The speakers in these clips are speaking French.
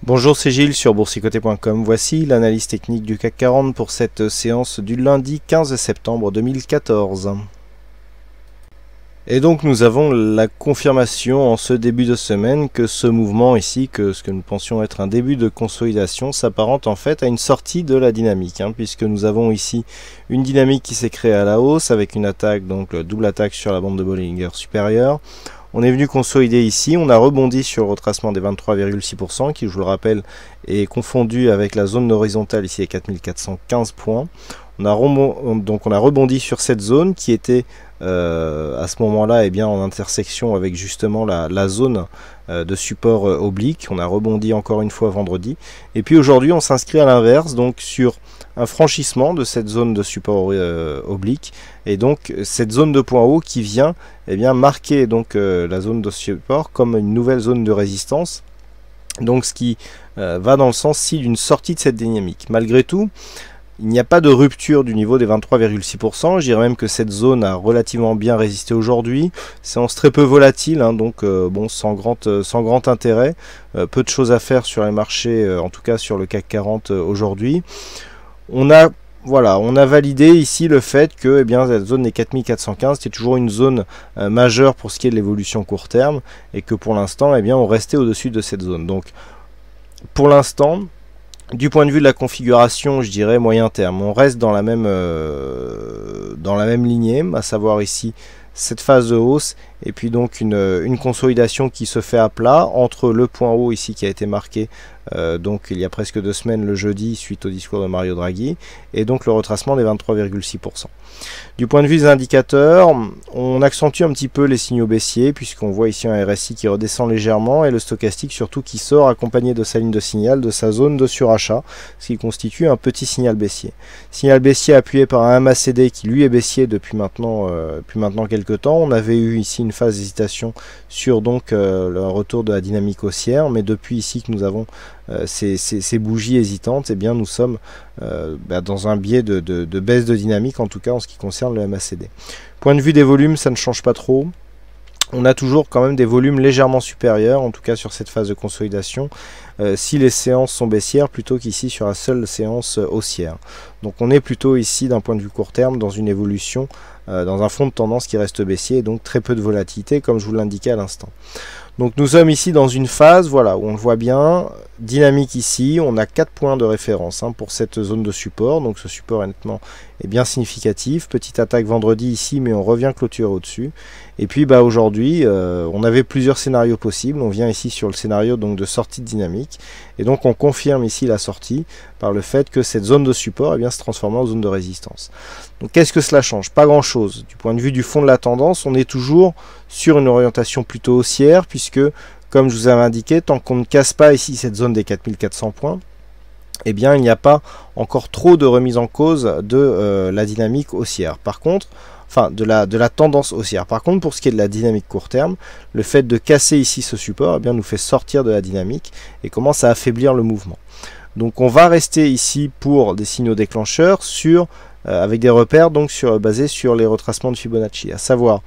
Bonjour, c'est Gilles sur boursicoté.com. Voici l'analyse technique du CAC 40 pour cette séance du lundi 15 septembre 2014. Et donc nous avons la confirmation en ce début de semaine que ce mouvement ici, que ce que nous pensions être un début de consolidation, s'apparente en fait à une sortie de la dynamique, puisque nous avons ici une dynamique qui s'est créée à la hausse avec une attaque, donc double attaque sur la bande de Bollinger supérieure. On est venu consolider ici, on a rebondi sur le retracement des 23,6% qui, je vous le rappelle, est confondu avec la zone horizontale ici à 4415 points. On a rebondi sur cette zone qui était à ce moment-là en intersection avec justement la zone de support oblique. On a rebondi encore une fois vendredi. Et puis aujourd'hui on s'inscrit à l'inverse, donc sur un franchissement de cette zone de support oblique, et donc cette zone de point haut qui vient marquer donc la zone de support comme une nouvelle zone de résistance, donc ce qui va dans le sens d'une sortie de cette dynamique. Malgré tout, il n'y a pas de rupture du niveau des 23,6%, je dirais même que cette zone a relativement bien résisté aujourd'hui. Séance très peu volatile, donc bon, sans grand intérêt, peu de choses à faire sur les marchés, en tout cas sur le CAC 40 aujourd'hui. On a validé ici le fait que cette zone des 4415 c'était toujours une zone majeure pour ce qui est de l'évolution court terme, et que pour l'instant on restait au-dessus de cette zone. Donc pour l'instant, du point de vue de la configuration, je dirais moyen terme, on reste dans la même lignée, à savoir ici cette phase de hausse et puis donc une consolidation qui se fait à plat entre le point haut ici qui a été marqué donc il y a presque 2 semaines le jeudi suite au discours de Mario Draghi, et donc le retracement des 23,6%. Du point de vue des indicateurs, on accentue un petit peu les signaux baissiers puisqu'on voit ici un RSI qui redescend légèrement et le stochastique surtout qui sort accompagné de sa ligne de signal, de sa zone de surachat, ce qui constitue un petit signal baissier. Signal baissier appuyé par un MACD qui lui est baissier depuis maintenant quelques temps. On avait eu ici une phase d'hésitation sur donc le retour de la dynamique haussière, mais depuis ici que nous avons ces bougies hésitantes, nous sommes dans un biais de baisse de dynamique, en tout cas en ce qui concerne le MACD. Point de vue des volumes, ça ne change pas trop. On a toujours quand même des volumes légèrement supérieurs, en tout cas sur cette phase de consolidation, si les séances sont baissières plutôt qu'ici sur la seule séance haussière. Donc on est plutôt ici d'un point de vue court terme dans une évolution, dans un fond de tendance qui reste baissier, et donc très peu de volatilité comme je vous l'indiquais à l'instant. Donc nous sommes ici dans une phase où on le voit bien, dynamique ici, on a 4 points de référence pour cette zone de support, donc ce support honnêtement est bien significatif. Petite attaque vendredi ici, mais on revient clôturer au-dessus. Et puis aujourd'hui, on avait plusieurs scénarios possibles, on vient ici sur le scénario donc de sortie de dynamique, et donc on confirme ici la sortie par le fait que cette zone de support se transforme en zone de résistance. Donc qu'est-ce que cela change? Pas grand chose. Du point de vue du fond de la tendance, on est toujours sur une orientation plutôt haussière, puisque comme je vous avais indiqué, tant qu'on ne casse pas ici cette zone des 4400 points, il n'y a pas encore trop de remise en cause de la dynamique haussière. Par contre, de la tendance haussière. Par contre, pour ce qui est de la dynamique court terme, le fait de casser ici ce support nous fait sortir de la dynamique et commence à affaiblir le mouvement. Donc on va rester ici pour des signaux déclencheurs avec des repères basés sur les retracements de Fibonacci, à savoir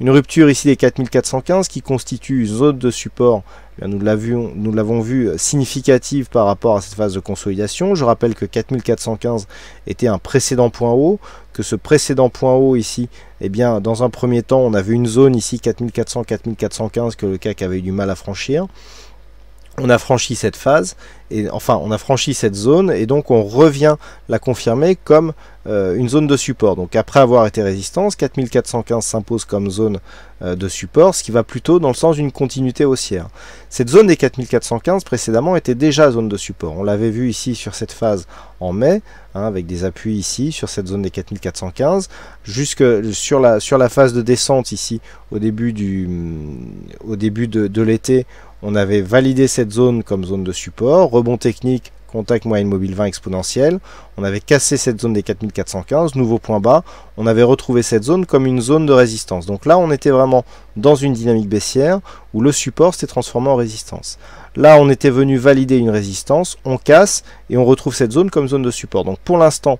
une rupture ici des 4415 qui constitue une zone de support, nous l'avons vu significative par rapport à cette phase de consolidation. Je rappelle que 4415 était un précédent point haut, que ce précédent point haut ici, dans un premier temps, on avait une zone ici 4400-4415 que le CAC avait eu du mal à franchir. On a franchi cette phase, on a franchi cette zone, et donc on revient la confirmer comme une zone de support. Donc après avoir été résistance, 4415 s'impose comme zone de support, ce qui va plutôt dans le sens d'une continuité haussière. Cette zone des 4415 précédemment était déjà zone de support. On l'avait vu ici sur cette phase en mai, avec des appuis ici sur cette zone des 4415, jusque sur la phase de descente ici au début de l'été. On avait validé cette zone comme zone de support, rebond technique, contact moyenne mobile 20 exponentielle. On avait cassé cette zone des 4415, nouveau point bas. On avait retrouvé cette zone comme une zone de résistance. Donc là, on était vraiment dans une dynamique baissière où le support s'est transformé en résistance. Là, on était venu valider une résistance, on casse et on retrouve cette zone comme zone de support. Donc pour l'instant,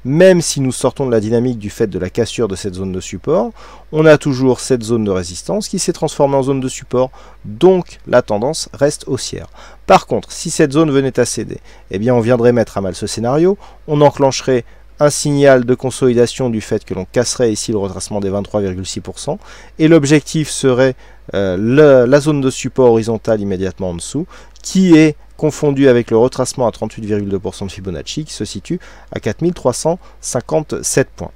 même si nous sortons de la dynamique du fait de la cassure de cette zone de support, on a toujours cette zone de résistance qui s'est transformée en zone de support, donc la tendance reste haussière. Par contre, si cette zone venait à céder, eh bien on viendrait mettre à mal ce scénario, on enclencherait un signal de consolidation du fait que l'on casserait ici le retracement des 23,6%, et l'objectif serait la zone de support horizontale immédiatement en dessous, qui est confondu avec le retracement à 38,2% de Fibonacci qui se situe à 4357 points.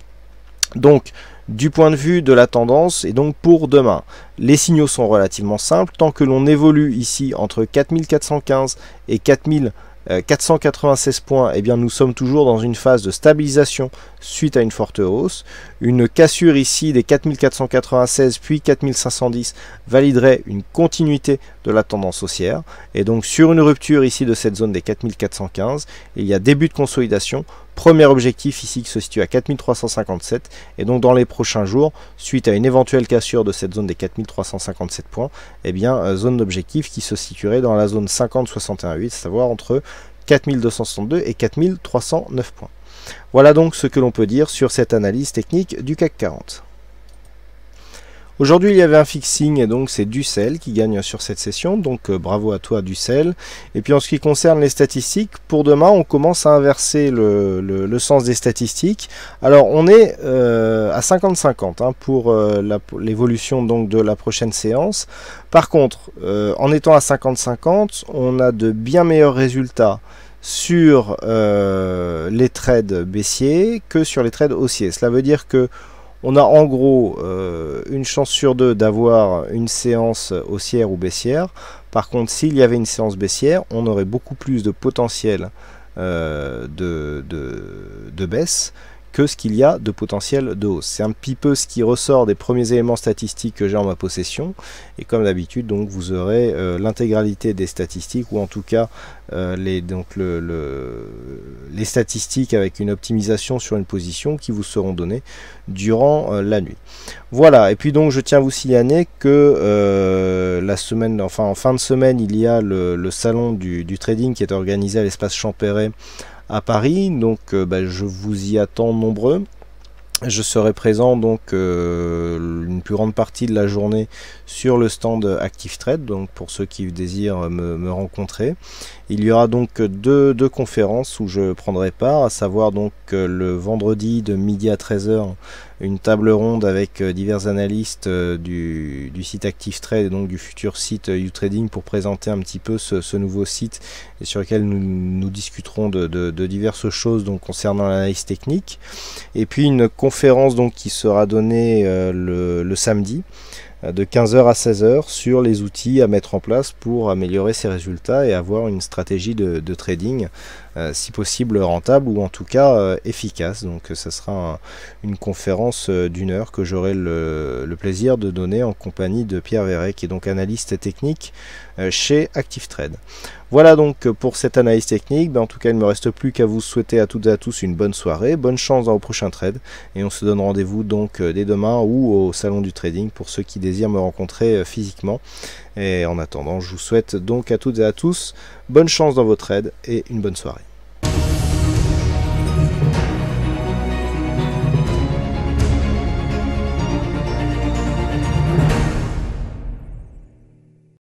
Donc, du point de vue de la tendance, et donc pour demain, les signaux sont relativement simples. Tant que l'on évolue ici entre 4415 et 4496 points, eh bien nous sommes toujours dans une phase de stabilisation suite à une forte hausse. Une cassure ici des 4496 puis 4510 validerait une continuité de la tendance haussière. Et donc sur une rupture ici de cette zone des 4415, il y a début de consolidation. Premier objectif ici qui se situe à 4357, et donc dans les prochains jours, suite à une éventuelle cassure de cette zone des 4357 points, eh bien zone d'objectif qui se situerait dans la zone 50-61,8, à savoir entre 4262 et 4309 points. Voilà donc ce que l'on peut dire sur cette analyse technique du CAC 40. Aujourd'hui, il y avait un fixing, et donc c'est Ducel qui gagne sur cette session, donc bravo à toi Ducel. Et puis en ce qui concerne les statistiques, pour demain, on commence à inverser le sens des statistiques. Alors on est à 50-50 hein, pour l'évolution donc de la prochaine séance. Par contre, en étant à 50-50, on a de bien meilleurs résultats sur les trades baissiers que sur les trades haussiers. Cela veut dire que on a en gros une chance sur deux d'avoir une séance haussière ou baissière. Par contre, s'il y avait une séance baissière, on aurait beaucoup plus de potentiel de baisse que ce qu'il y a de potentiel de hausse. C'est un petit peu ce qui ressort des premiers éléments statistiques que j'ai en ma possession. Et comme d'habitude, donc vous aurez l'intégralité des statistiques, ou en tout cas les statistiques avec une optimisation sur une position qui vous seront données durant la nuit. Voilà, et puis donc je tiens à vous signaler que la semaine, enfin en fin de semaine, il y a le salon du trading qui est organisé à l'espace Champéret à Paris, donc je vous y attends nombreux. Je serai présent donc une plus grande partie de la journée sur le stand Active Trade, donc pour ceux qui désirent me rencontrer. Il y aura donc deux conférences où je prendrai part, à savoir donc le vendredi de midi à 13 h, une table ronde avec divers analystes du site Active Trade et donc du futur site YouTrading pour présenter un petit peu ce nouveau site et sur lequel nous discuterons de diverses choses donc concernant l'analyse technique. Et puis une conférence donc qui sera donnée le samedi de 15 h à 16 h sur les outils à mettre en place pour améliorer ses résultats et avoir une stratégie de trading si possible rentable ou en tout cas efficace. Donc ça sera une conférence d'1 heure que j'aurai le plaisir de donner en compagnie de Pierre Verret, qui est donc analyste technique chez Active Trade. Voilà donc pour cette analyse technique. En tout cas, il ne me reste plus qu'à vous souhaiter à toutes et à tous une bonne soirée, bonne chance dans vos prochains trades, et on se donne rendez-vous donc dès demain ou au salon du trading pour ceux qui désirent me rencontrer physiquement. Et en attendant, je vous souhaite donc à toutes et à tous bonne chance dans vos trades et une bonne soirée.